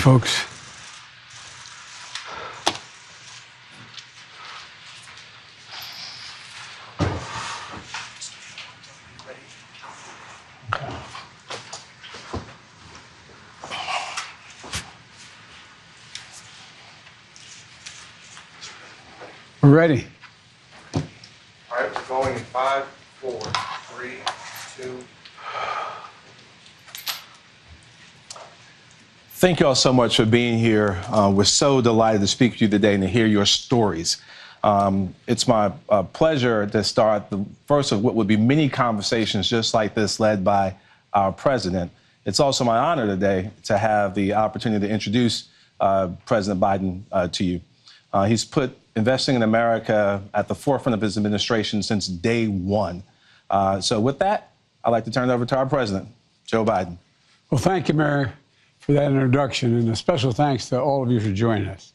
folks. We're ready. All right, we're going in 5, 4, 3, 2. Thank you all so much for being here. We're so delighted to speak to you today and to hear your stories. It's my pleasure to start the first of what would be many conversations just like this led by our president. It's also my honor today to have the opportunity to introduce President Biden to you. He's put investing in America at the forefront of his administration since day one. So with that, I'd like to turn it over to our president, Joe Biden. Well, thank you, Mayor, for that introduction, and a special thanks to all of you for joining us.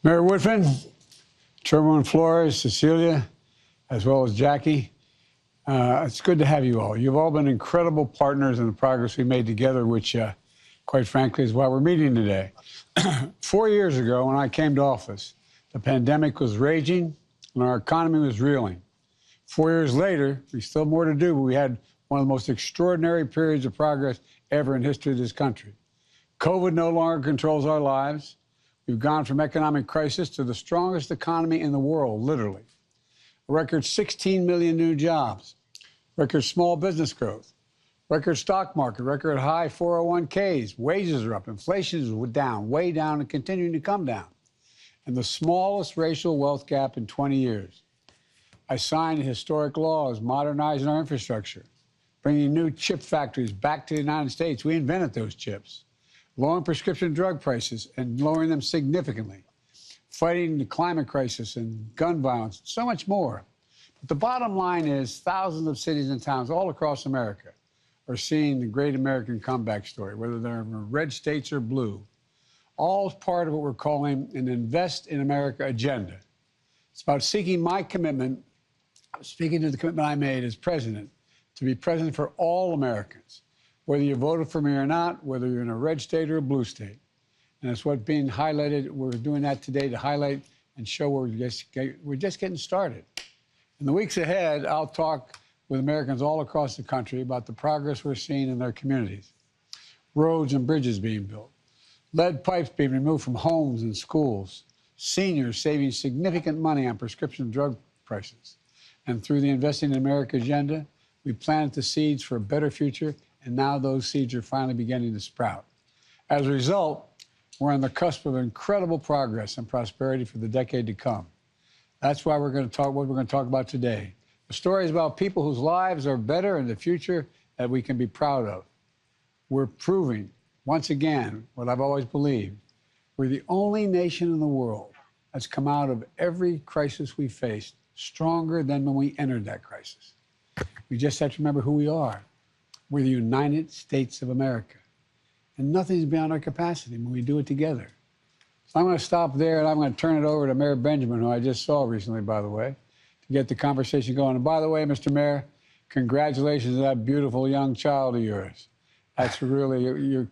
Mayor Woodfin, Chairwoman Flores, Cecilia, as well as Jackie, it's good to have you all. You've all been incredible partners in the progress we made together, which, quite frankly, is why we're meeting today. 4 years ago, when I came to office, the pandemic was raging and our economy was reeling. 4 years later, we still have more to do, but we had one of the most extraordinary periods of progress ever in history of this country. COVID no longer controls our lives. We've gone from economic crisis to the strongest economy in the world, literally. A record 16 million new jobs, record small business growth, record stock market, record high 401ks, wages are up, inflation is down, way down, and continuing to come down, and the smallest racial wealth gap in 20 years. I signed historic laws modernizing our infrastructure, bringing new chip factories back to the United States. We invented those chips. Lowering prescription drug prices and lowering them significantly, fighting the climate crisis and gun violence, so much more. But the bottom line is thousands of cities and towns all across America are seeing the great American comeback story, whether they're in red states or blue, all as part of what we're calling an Invest in America agenda. It's about seeking my commitment, speaking to the commitment I made as president, to be president for all Americans, whether you voted for me or not, whether you're in a red state or a blue state. And it's what's being highlighted. We're doing that today to highlight and show we're just getting started. In the weeks ahead, I'll talk with Americans all across the country about the progress we're seeing in their communities. Roads and bridges being built, lead pipes being removed from homes and schools, seniors saving significant money on prescription drug prices. And through the Investing in America agenda, we planted the seeds for a better future, and now those seeds are finally beginning to sprout. As a result, we're on the cusp of incredible progress and prosperity for the decade to come. That's why we're going to talk what we're going to talk about today. The story is about people whose lives are better in the future that we can be proud of. We're proving, once again, what I've always believed. We're the only nation in the world that's come out of every crisis we faced stronger than when we entered that crisis. We just have to remember who we are. We're the United States of America. And nothing's beyond our capacity when we do it together. So I'm going to stop there, and I'm going to turn it over to Mayor Benjamin, who I just saw recently, by the way, to get the conversation going. And by the way, Mr. Mayor, congratulations to that beautiful young child of yours. That's really, you're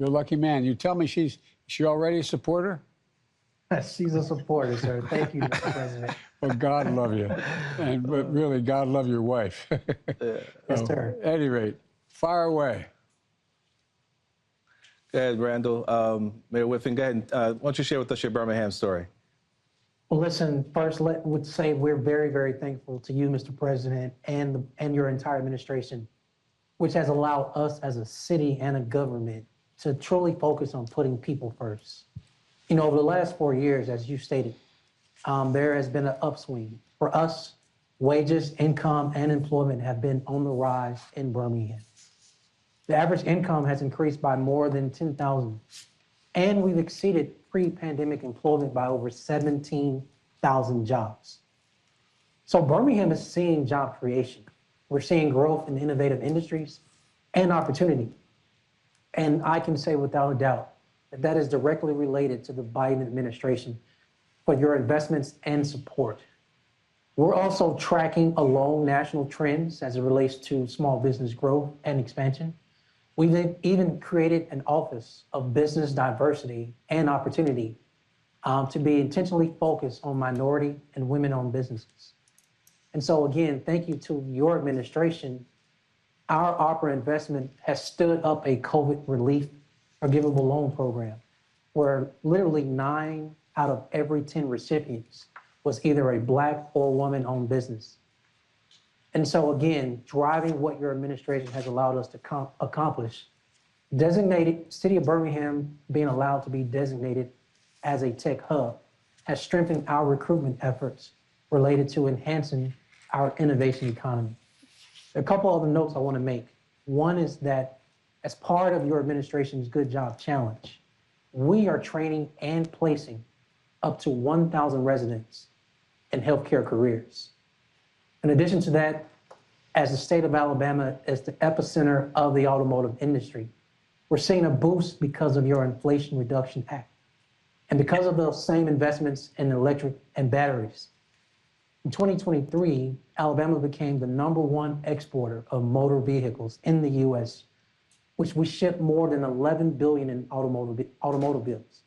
a lucky man. You tell me, is she already a supporter? She's a supporter, sir. Thank you, Mr. President. Well, God love you. But really, God love your wife. Yes, sir. At any rate, fire away. Go ahead, Randall. Mayor Whitfin, go ahead. Why don't you share with us your Birmingham story? Well, listen, first, would say we're very, very thankful to you, Mr. President, and your entire administration, which has allowed us as a city and a government to truly focus on putting people first. You know, over the last 4 years, as you stated, there has been an upswing. For us, wages, income, and employment have been on the rise in Birmingham. The average income has increased by more than $10,000, and we've exceeded pre-pandemic employment by over 17,000 jobs. So Birmingham is seeing job creation. We're seeing growth in innovative industries and opportunity. And I can say without a doubt that that is directly related to the Biden administration for your investments and support. We're also tracking along national trends as it relates to small business growth and expansion. We've even created an office of business diversity and opportunity to be intentionally focused on minority and women-owned businesses. And so again, thank you to your administration. Our opera investment has stood up a COVID relief forgivable loan program where literally 9 out of every 10 recipients was either a Black or woman-owned business. And so again, driving what your administration has allowed us to accomplish, designated City of Birmingham being allowed to be designated as a tech hub has strengthened our recruitment efforts related to enhancing our innovation economy. There are a couple other notes I want to make. One is that as part of your administration's Good Job Challenge, we are training and placing up to 1,000 residents in healthcare careers. In addition to that, as the state of Alabama is the epicenter of the automotive industry, we're seeing a boost because of your Inflation Reduction Act. And because of those same investments in electric and batteries, in 2023, Alabama became the #1 exporter of motor vehicles in the U.S., which we shipped more than $11 billion in automobiles.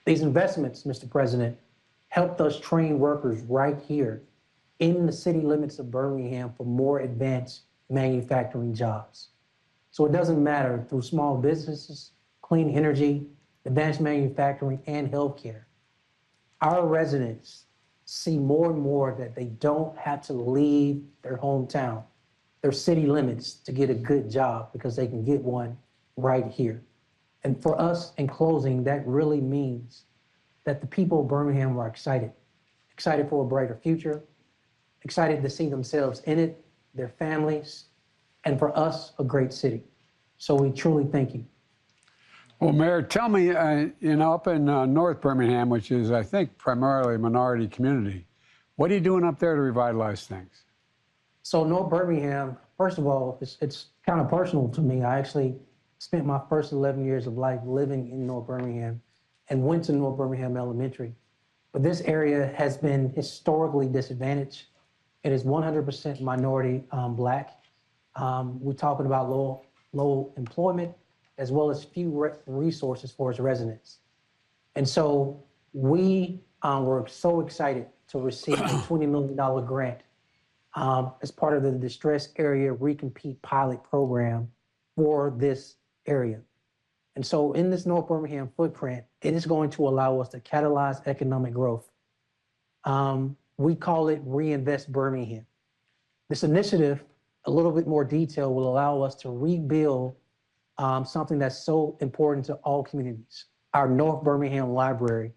These investments, Mr. President, helped us train workers right here in the city limits of Birmingham for more advanced manufacturing jobs. So it doesn't matter through small businesses, clean energy, advanced manufacturing, and healthcare. Our residents see more and more that they don't have to leave their hometown, their city limits, to get a good job because they can get one right here. And for us, in closing, that really means that the people of Birmingham are excited for a brighter future, excited to see themselves in it, their families, and for us, a great city. So we truly thank you. Well, Mayor, tell me, up in North Birmingham, which is, I think, primarily a minority community, what are you doing up there to revitalize things? So North Birmingham, first of all, it's kind of personal to me. I actually spent my first 11 years of life living in North Birmingham and went to North Birmingham Elementary. But this area has been historically disadvantaged. It is 100% minority Black. We're talking about low employment, as well as few resources for its residents. And so we were so excited to receive a $20 million grant as part of the Distressed Area Recompete Pilot Program for this area. And so in this North Birmingham footprint, it is going to allow us to catalyze economic growth. We call it Reinvest Birmingham. This initiative, a little bit more detail, will allow us to rebuild something that's so important to all communities, our North Birmingham Library.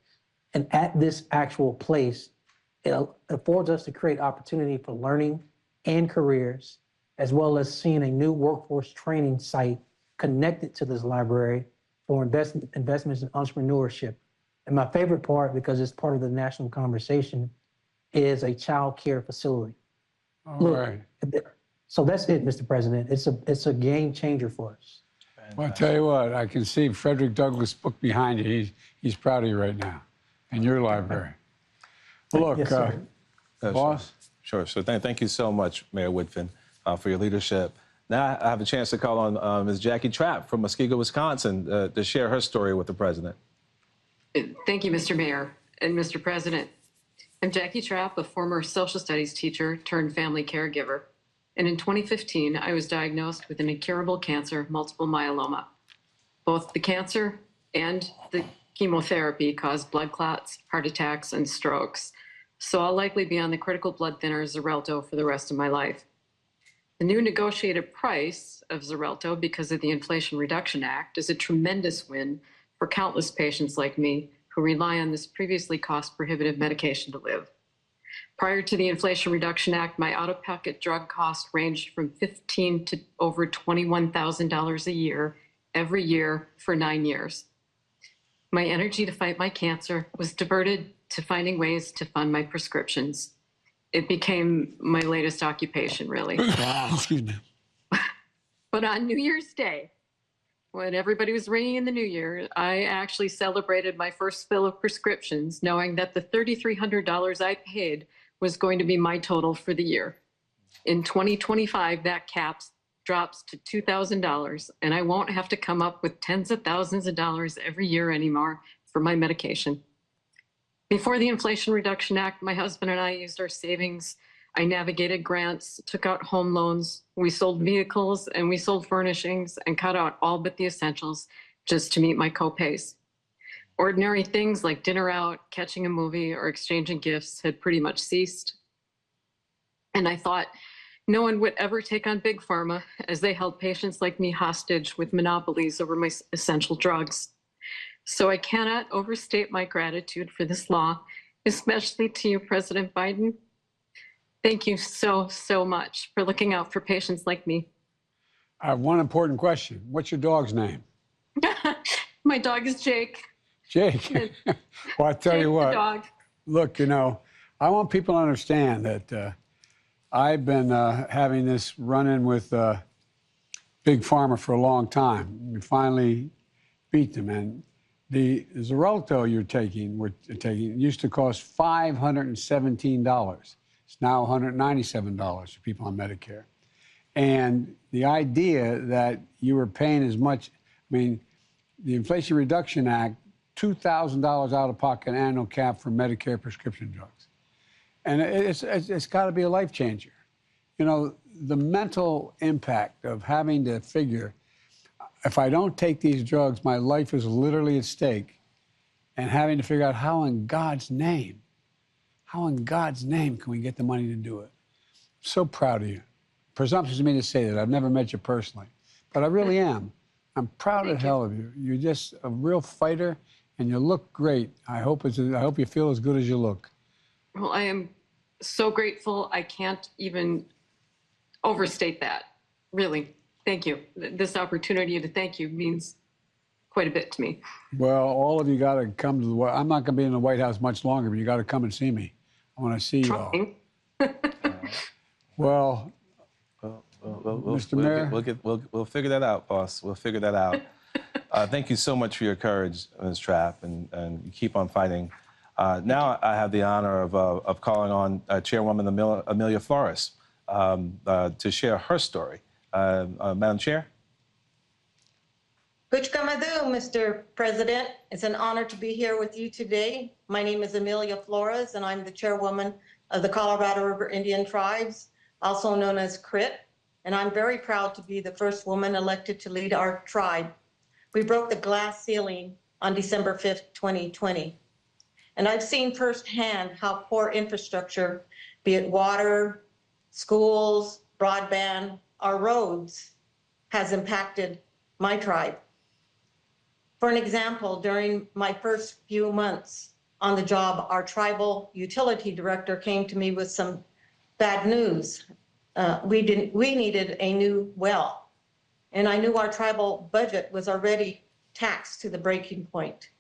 And at this actual place, it affords us to create opportunity for learning and careers, as well as seeing a new workforce training site connected to this library for investments in entrepreneurship. And my favorite part, because it's part of the national conversation, is a child care facility. All right. So that's it, Mr. President. It's a game changer for us. Well, I'll tell you what, I can see Frederick Douglass' book behind you. He's proud of you right now, and your library. Well, look, Yes, sir. boss. Sure. So thank you so much, Mayor Woodfin, for your leadership. Now I have a chance to call on Ms. Jackie Trapp from Muskego, Wisconsin, to share her story with the president. Thank you, Mr. Mayor and Mr. President. I'm Jackie Trapp, a former social studies teacher turned family caregiver. And in 2015, I was diagnosed with an incurable cancer, multiple myeloma. Both the cancer and the chemotherapy caused blood clots, heart attacks, and strokes. So I'll likely be on the critical blood thinner Xarelto for the rest of my life. The new negotiated price of Xarelto, because of the Inflation Reduction Act, is a tremendous win for countless patients like me who rely on this previously cost-prohibitive medication to live. Prior to the Inflation Reduction Act, my out-of-pocket drug costs ranged from $15,000 to over $21,000 a year, every year for 9 years. My energy to fight my cancer was diverted to finding ways to fund my prescriptions. It became my latest occupation, really. Excuse me. But on New Year's Day, when everybody was ringing in the new year, I actually celebrated my first fill of prescriptions, knowing that the $3,300 I paid was going to be my total for the year. In 2025, that caps drops to $2,000, and I won't have to come up with tens of thousands of dollars every year anymore for my medication. Before the Inflation Reduction Act, my husband and I used our savings. I navigated grants, took out home loans, we sold vehicles, and we sold furnishings and cut out all but the essentials just to meet my co-pays. Ordinary things like dinner out, catching a movie, or exchanging gifts had pretty much ceased. And I thought no one would ever take on Big Pharma, as they held patients like me hostage with monopolies over my essential drugs. So I cannot overstate my gratitude for this law, especially to you, President Biden. Thank you so, so much for looking out for patients like me. I have one important question. What's your dog's name? My dog is Jake. Jake. Well, I tell Jake you the what, dog. look, you know, I want people to understand that I've been having this run-in with Big Pharma for a long time. We finally beat them. And the Xarelto we're taking used to cost $517. It's now $197 for people on Medicare. And the idea that you were paying as much, I mean, the Inflation Reduction Act, $2,000 out of pocket annual cap for Medicare prescription drugs. And it's got to be a life changer. You know, the mental impact of having to figure, if I don't take these drugs, my life is literally at stake, and having to figure out how in God's name can we get the money to do it? I'm so proud of you. Presumptuous of me to say that. I've never met you personally, but I really am. I'm proud as hell of you. You're just a real fighter, and you look great. I hope you feel as good as you look. Well, I am so grateful. I can't even overstate that. Really, thank you. This opportunity to thank you means quite a bit to me. Well, all of you got to come to the. I'm not going to be in the White House much longer, but you got to come and see me. I want to see you all. Well, Mr. Mayor, we'll figure that out, boss. We'll figure that out. Thank you so much for your courage, Ms. Trapp, and you keep on fighting. Now I have the honor of calling on Chairwoman Amelia Flores to share her story. Madam Chair. Kuch Kamadu, Mr. President. It's an honor to be here with you today. My name is Amelia Flores, and I'm the chairwoman of the Colorado River Indian Tribes, also known as CRIT, and I'm very proud to be the first woman elected to lead our tribe. We broke the glass ceiling on December 5th, 2020. And I've seen firsthand how poor infrastructure, be it water, schools, broadband, our roads, has impacted my tribe. For an example, during my first few months on the job, our tribal utility director came to me with some bad news. We needed a new well, and I knew our tribal budget was already taxed to the breaking point.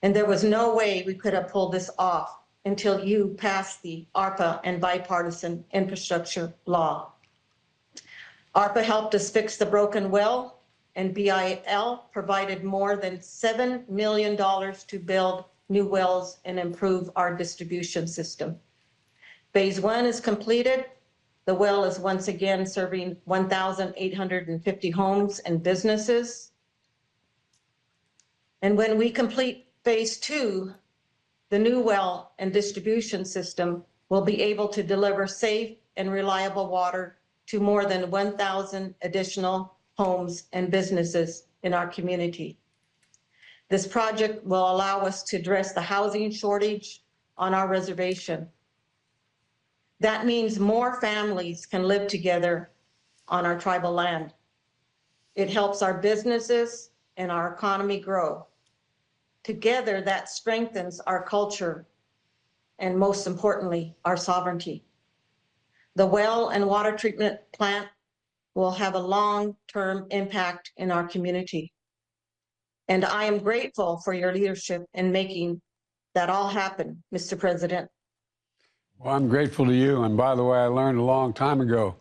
And there was no way we could have pulled this off until you passed the ARPA and bipartisan infrastructure law. ARPA helped us fix the broken well, and BIL provided more than $7 million to build new wells and improve our distribution system. Phase 1 is completed. The well is once again serving 1,850 homes and businesses. And when we complete Phase 2, the new well and distribution system will be able to deliver safe and reliable water to more than 1,000 additional homes and businesses in our community. This project will allow us to address the housing shortage on our reservation. That means more families can live together on our tribal land. It helps our businesses and our economy grow. Together, that strengthens our culture and, most importantly, our sovereignty. The well and water treatment plant will have a long-term impact in our community. And I am grateful for your leadership in making that all happen, Mr. President. well, I'm grateful to you. And by the way, I learned a long time ago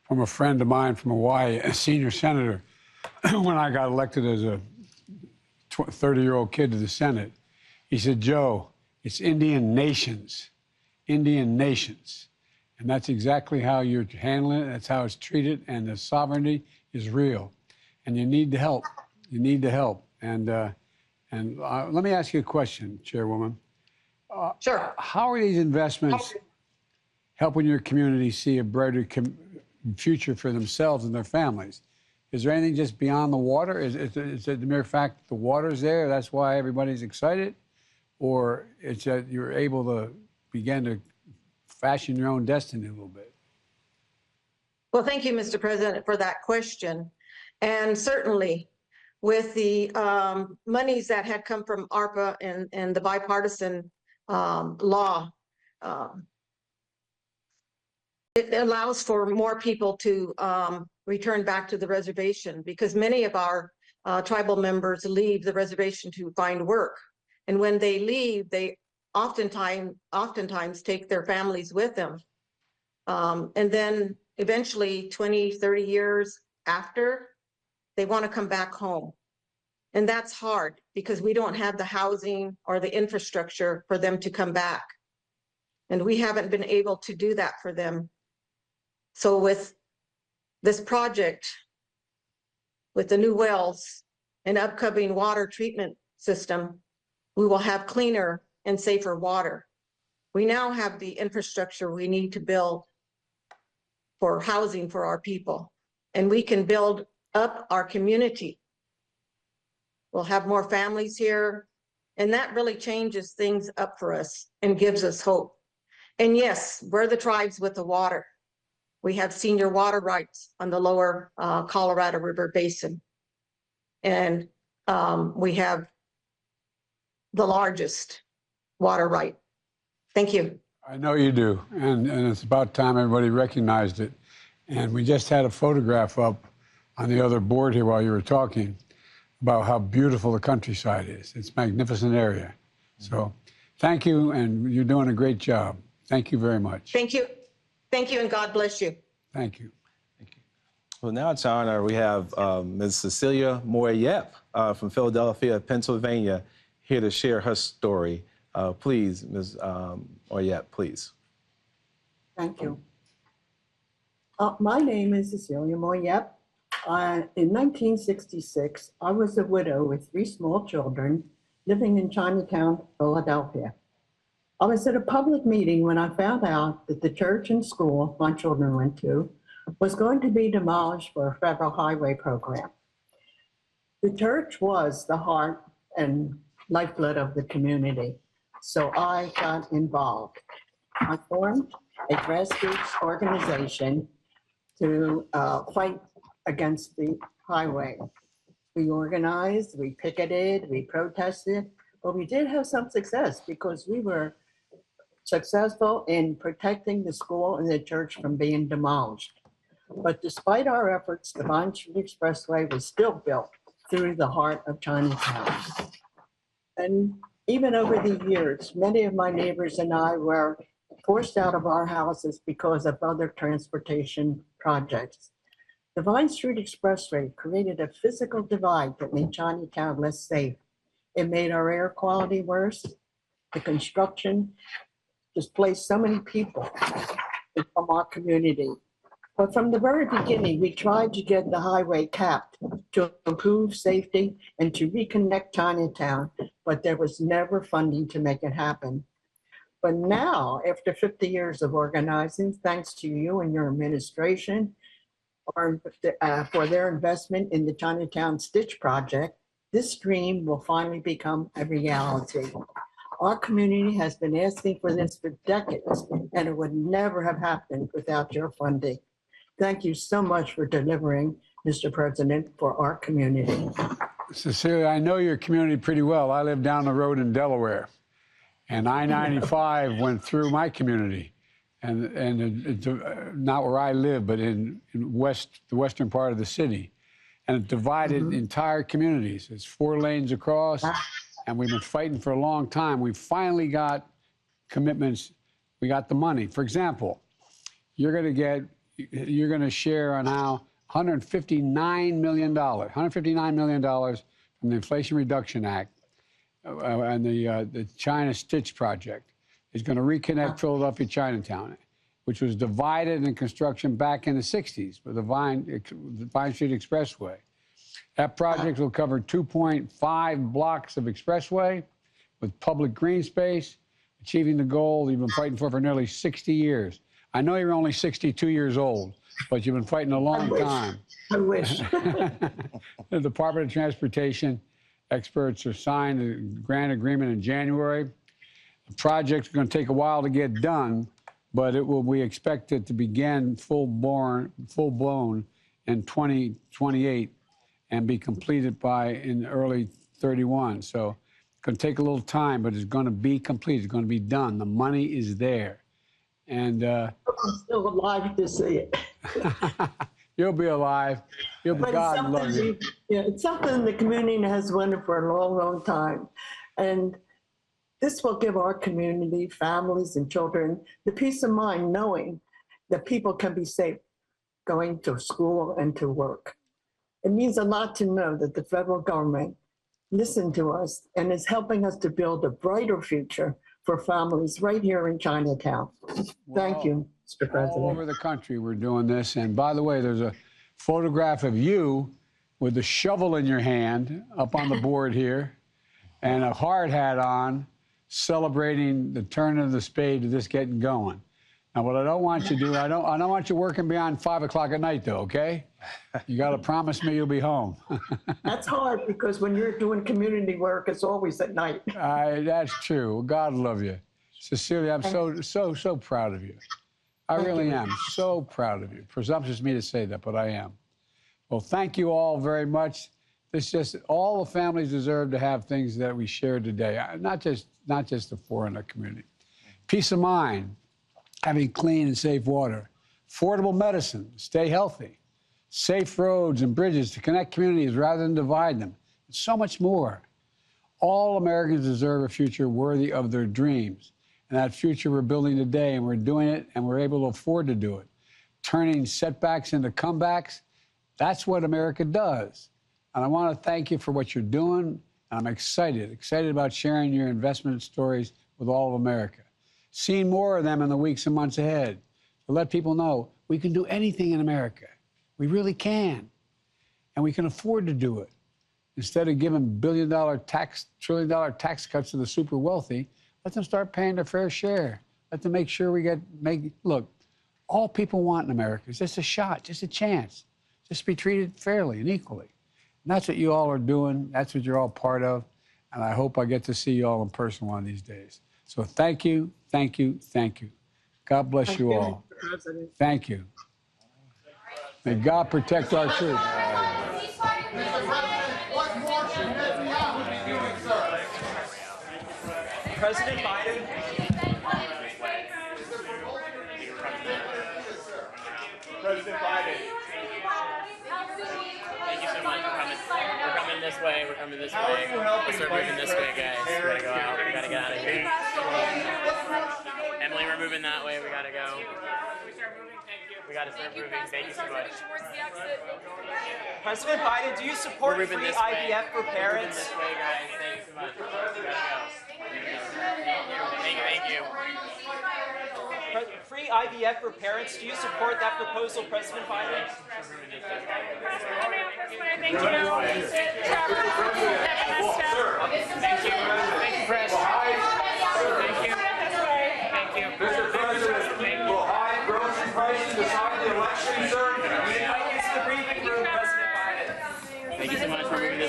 from a friend of mine from Hawaii, a senior senator, when I got elected as a 30-year-old kid to the Senate. He said, Joe, it's Indian nations. Indian nations. And that's exactly how you're handling it. That's how it's treated. And the sovereignty is real. And you need the help. You need the help. And let me ask you a question, Chairwoman. Sure. How are these investments helping your community see a brighter future for themselves and their families? Is there anything just beyond the water? Is it the mere fact that the water's there, that's why everybody's excited? Or it's that you're able to begin to fashion your own destiny a little bit? Well, thank you, Mr. President, for that question. And certainly, with the monies that had come from ARPA and the bipartisan law, it allows for more people to return back to the reservation, because many of our tribal members leave the reservation to find work. And when they leave, they oftentimes take their families with them. And then eventually 20, 30 years after, they want to come back home. And that's hard because we don't have the housing or the infrastructure for them to come back. And we haven't been able to do that for them. So with this project, with the new wells and upcoming water treatment system, we will have cleaner and safer water. We now have the infrastructure we need to build for housing for our people, and we can build up our community. We'll have more families here, and that really changes things up for us and gives us hope. And yes, we're the tribes with the water. We have senior water rights on the lower Colorado River Basin. And we have the largest water right. Thank you. I know you do. And it's about time everybody recognized it. And we just had a photograph up on the other board here while you were talking about how beautiful the countryside is. It's a magnificent area. So thank you, and you're doing a great job. Thank you very much. Thank you. Thank you, and God bless you. Thank you. Thank you. Well, now it's our honor. We have Ms. Cecilia Moyep from Philadelphia, Pennsylvania, here to share her story. Please, Ms. Moyep, please. Thank you. My name is Cecilia Moyep. In 1966, I was a widow with 3 small children living in Chinatown, Philadelphia. I was at a public meeting when I found out that the church and school my children went to was going to be demolished for a federal highway program. The church was the heart and lifeblood of the community, so I got involved. I formed a grassroots organization to fight against the highway. We organized, we picketed, we protested, but we did have some success because we were successful in protecting the school and the church from being demolished. But despite our efforts, the Vine Street Expressway was still built through the heart of Chinatown. And even over the years, many of my neighbors and I were forced out of our houses because of other transportation projects. The Vine Street Expressway created a physical divide that made Chinatown less safe. It made our air quality worse. The construction displaced so many people from our community. But from the very beginning, we tried to get the highway capped to improve safety and to reconnect Chinatown, but there was never funding to make it happen. But now, after 50 years of organizing, thanks to you and your administration, for their investment in the Chinatown Stitch Project, this dream will finally become a reality. Our community has been asking for this for decades, and it would never have happened without your funding. Thank you so much for delivering, Mr. President, for our community. Cecilia, I know your community pretty well. I live down the road in Delaware, and I-95 went through my community. And it's not where I live, but in the western part of the city. And it divided entire communities. It's 4 lanes across, and we've been fighting for a long time. We finally got commitments. We got the money. For example, you're going to share on how $159 million from the Inflation Reduction Act and the China Stitch Project is going to reconnect Philadelphia Chinatown. which was divided in construction back in the 60s with the Vine Street Expressway. That project will cover 2.5 blocks of expressway with public green space, achieving the goal you've been fighting for nearly 60 years. I know you're only 62 years old, but you've been fighting a long time. I wish. The Department of Transportation experts are signed a grant agreement in January. The project's going to take a while to get done, but we expect it to begin full-blown in 2028 and be completed in early 31. So it's going to take a little time, but it's going to be complete. It's going to be done. The money is there. And I'm still alive to see it. you'll be alive. God love you. Yeah, it's something the community has wanted for a long, long time. And this will give our community, families and children, the peace of mind knowing that people can be safe going to school and to work. It means a lot to know that the federal government listened to us and is helping us to build a brighter future for families right here in Chinatown. Thank you, Mr. President. All over the country we're doing this. And by the way, there's a photograph of you with the shovel in your hand up on the board here and a hard hat on, celebrating the turn of the spade to this getting going. Now, what I don't want you to do, I don't want you working beyond 5 o'clock at night, though, okay? You got to promise me you'll be home. That's hard because when you're doing community work, it's always at night. That's true. God love you. Cecilia, I'm so proud of you. I really am so proud of you. Presumptuous of me to say that, but I am. Well, thank you all very much. All the families deserve to have things that we shared today, not just the four in the community. Peace of mind, having clean and safe water, affordable medicine, stay healthy, safe roads and bridges to connect communities rather than divide them, and so much more. All Americans deserve a future worthy of their dreams. And that future we're building today, and we're doing it, and we're able to afford to do it. Turning setbacks into comebacks, that's what America does. And I want to thank you for what you're doing. And I'm excited about sharing your investment stories with all of America. Seeing more of them in the weeks and months ahead to let people know we can do anything in America. We really can. And we can afford to do it. Instead of giving billion-dollar trillion-dollar tax cuts to the super wealthy, let them start paying their fair share. Let them make sure look, all people want in America is just a shot, just a chance, just to be treated fairly and equally. And that's what you all are doing. That's what you're all part of. And I hope I get to see you all in person one of these days. So thank you, thank you, thank you. God bless you all. Thank you. May God protect our troops. President Biden. President Biden. Thank you so much for coming. We're coming this way. We're coming this way. How are you helping We're moving this way, guys. We gotta go out. We gotta get out of here. Emily, we're moving that way. We gotta go. We gotta start moving. Thank you so much. President Biden, do you support free IVF for parents? This way, guys. Thank you so much. We gotta go. Thank you. Free IVF for parents, do you support that proposal, President Biden? Thank you. Thank you. Thank you, Press. Thank you. Thank you. Mr. President, will high grocery prices decide the election, sir? We invite you to the briefing room, President Biden. Thank you so much for moving this.